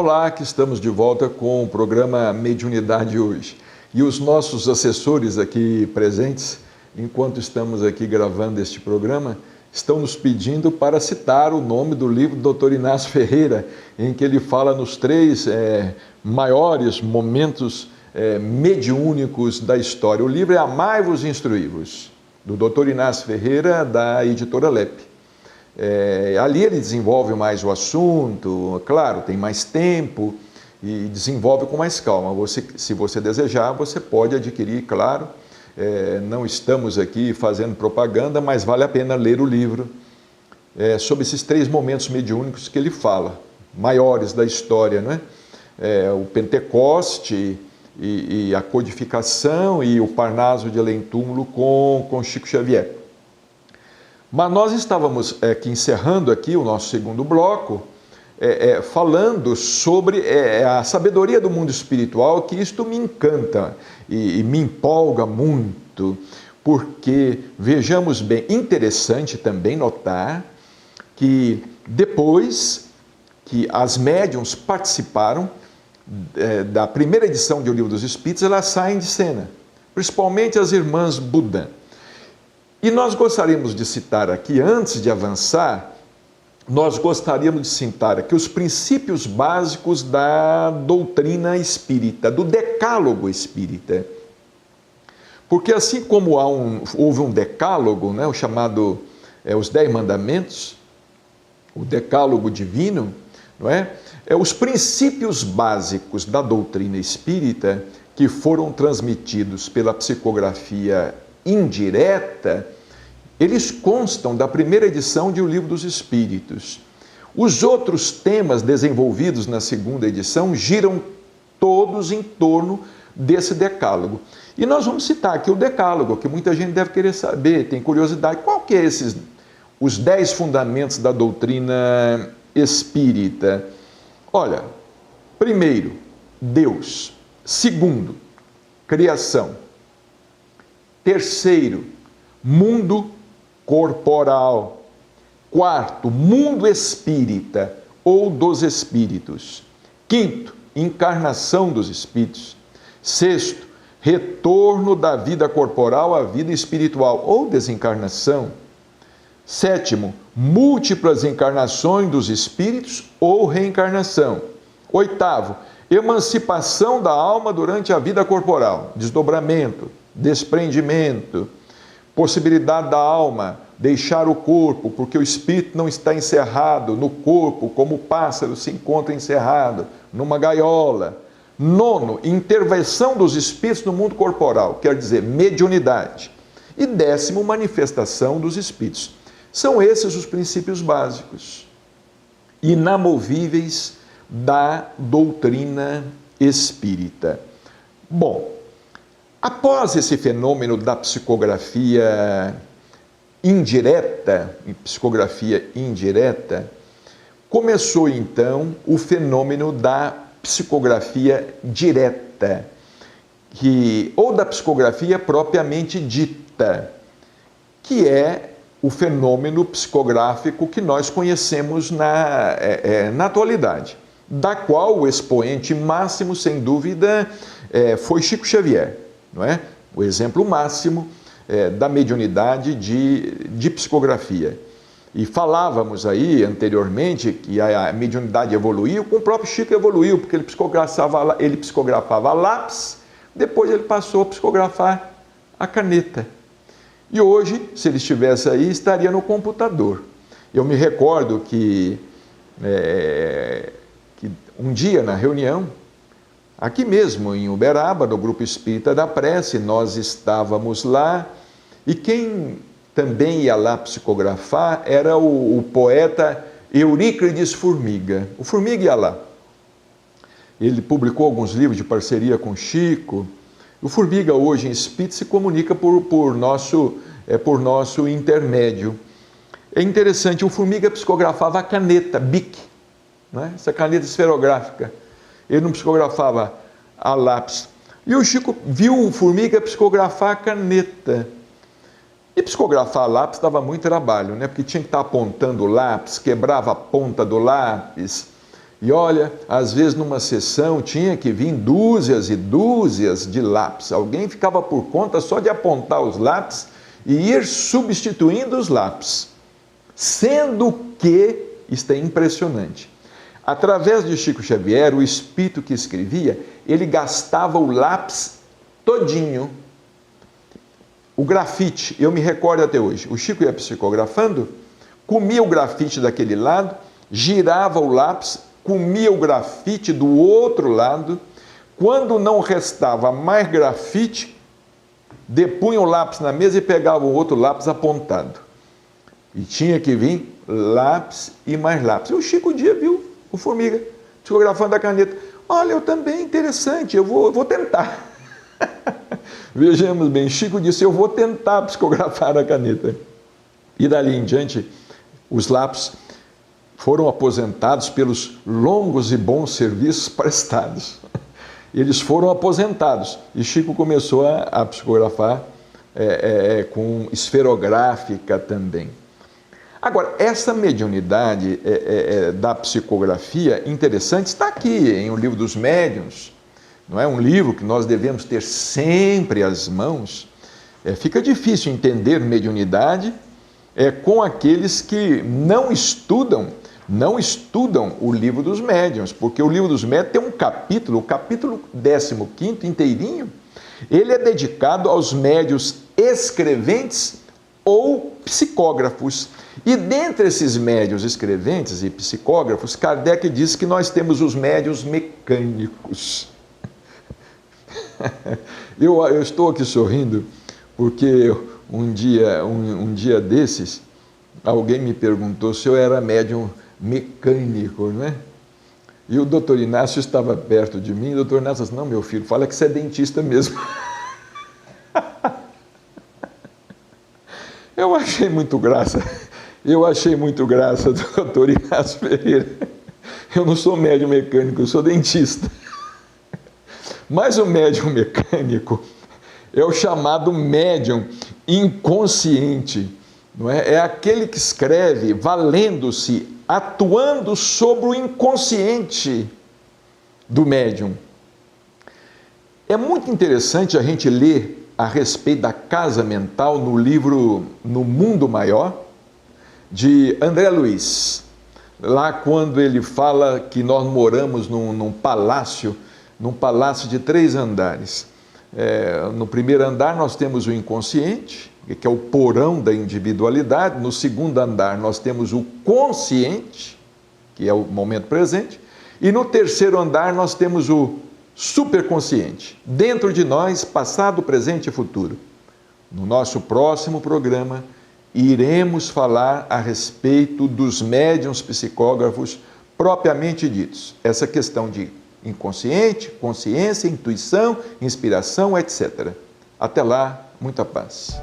Olá, que estamos de volta com o programa Mediunidade hoje. E os nossos assessores aqui presentes, enquanto estamos aqui gravando este programa, estão nos pedindo para citar o nome do livro do Dr. Inácio Ferreira, em que ele fala nos três maiores momentos mediúnicos da história. O livro é Amai-vos e Instruí-vos, do Dr. Inácio Ferreira, da editora LEP. Ali ele desenvolve mais o assunto, claro, tem mais tempo e desenvolve com mais calma. Se você desejar, você pode adquirir, claro. Não estamos aqui fazendo propaganda, mas vale a pena ler o livro sobre esses três momentos mediúnicos que ele fala, maiores da história, não é? O Pentecoste e a codificação e o Parnaso de Além-Túmulo com Chico Xavier. Mas nós estávamos encerrando aqui o nosso segundo bloco, falando sobre a sabedoria do mundo espiritual, que isto me encanta e me empolga muito, porque, vejamos bem, interessante também notar que depois que as médiuns participaram da primeira edição de O Livro dos Espíritos, elas saem de cena, principalmente as irmãs Budan. E nós gostaríamos de citar aqui, antes de avançar, nós gostaríamos de citar aqui os princípios básicos da doutrina espírita, do decálogo espírita. Porque assim como houve um decálogo, né, o chamado os 10 mandamentos, o decálogo divino, não é? Os princípios básicos da doutrina espírita que foram transmitidos pela psicografia indireta, eles constam da primeira edição de O Livro dos Espíritos. Os outros temas desenvolvidos na segunda edição giram todos em torno desse decálogo. E nós vamos citar aqui o decálogo, que muita gente deve querer saber, tem curiosidade. Qual que é os 10 fundamentos da doutrina espírita? Olha, primeiro, Deus. Segundo, criação. Terceiro, mundo corporal. Quarto, mundo espírita ou dos espíritos. Quinto, encarnação dos espíritos. Sexto, retorno da vida corporal à vida espiritual ou desencarnação. Sétimo, múltiplas encarnações dos espíritos ou reencarnação. Oitavo, emancipação da alma durante a vida corporal, desdobramento, desprendimento, possibilidade da alma deixar o corpo, porque o espírito não está encerrado no corpo, como o pássaro se encontra encerrado numa gaiola. Nono, intervenção dos espíritos no mundo corporal, quer dizer, mediunidade. E décimo, manifestação dos espíritos. São esses os princípios básicos, inamovíveis da doutrina espírita. Bom, após esse fenômeno da psicografia indireta, começou então o fenômeno da psicografia direta, ou da psicografia propriamente dita, que é o fenômeno psicográfico que nós conhecemos na atualidade, da qual o expoente máximo, sem dúvida, foi Chico Xavier, não é? O exemplo máximo da mediunidade de psicografia. E falávamos aí anteriormente que a mediunidade evoluiu, com o próprio Chico evoluiu, porque ele psicografava a lápis, depois ele passou a psicografar a caneta. E hoje, se ele estivesse aí, estaria no computador. Eu me recordo que um dia na reunião, aqui mesmo em Uberaba, no Grupo Espírita da Prece, nós estávamos lá e quem também ia lá psicografar era o poeta Euríclides Formiga. O Formiga ia lá. Ele publicou alguns livros de parceria com Chico. O Formiga hoje em Espírito se comunica por nosso intermédio. É interessante, o Formiga psicografava a caneta, Bic, né? Essa caneta esferográfica. Ele não psicografava a lápis. E o Chico viu o Formiga psicografar a caneta. E psicografar a lápis dava muito trabalho, né? Porque tinha que estar apontando o lápis, quebrava a ponta do lápis. E olha, às vezes numa sessão tinha que vir dúzias e dúzias de lápis. Alguém ficava por conta só de apontar os lápis e ir substituindo os lápis. Sendo que, isto é impressionante, através de Chico Xavier, o espírito que escrevia, ele gastava o lápis todinho. O grafite, eu me recordo até hoje, o Chico ia psicografando, comia o grafite daquele lado, girava o lápis, comia o grafite do outro lado, quando não restava mais grafite, depunha o lápis na mesa e pegava o outro lápis apontado. E tinha que vir lápis e mais lápis. E o Chico um dia viu o Formiga psicografando a caneta. Olha, eu também, interessante, eu vou tentar. Vejamos bem, Chico disse, eu vou tentar psicografar a caneta. E dali em diante, os lápis foram aposentados pelos longos e bons serviços prestados. Eles foram aposentados e Chico começou a psicografar com esferográfica também. Agora, essa mediunidade da psicografia interessante está aqui em O Livro dos Médiuns, não é um livro que nós devemos ter sempre às mãos. Fica difícil entender mediunidade com aqueles que não estudam o Livro dos Médiuns, porque o Livro dos Médiuns tem um capítulo, o capítulo 15º inteirinho, ele é dedicado aos médiuns escreventes ou psicógrafos. E dentre esses médiuns escreventes e psicógrafos, Kardec diz que nós temos os médiuns mecânicos. Eu estou aqui sorrindo porque um dia desses, alguém me perguntou se eu era médium mecânico, não é? E o doutor Inácio estava perto de mim, e o doutor Inácio disse, não, meu filho, fala que você é dentista mesmo. Eu achei muito graça do doutor Inácio Ferreira. Eu não sou médium mecânico, eu sou dentista. Mas o médium mecânico é o chamado médium inconsciente, não é? É aquele que escreve valendo-se, atuando sobre o inconsciente do médium. É muito interessante a gente ler a respeito da casa mental no livro No Mundo Maior, de André Luiz. Lá quando ele fala que nós moramos num palácio de 3 andares. No primeiro andar nós temos o inconsciente, que é o porão da individualidade. No segundo andar nós temos o consciente, que é o momento presente. E no terceiro andar nós temos o superconsciente. Dentro de nós, passado, presente e futuro. No nosso próximo programa, iremos falar a respeito dos médiuns psicógrafos propriamente ditos. Essa questão de inconsciente, consciência, intuição, inspiração, etc. Até lá, muita paz.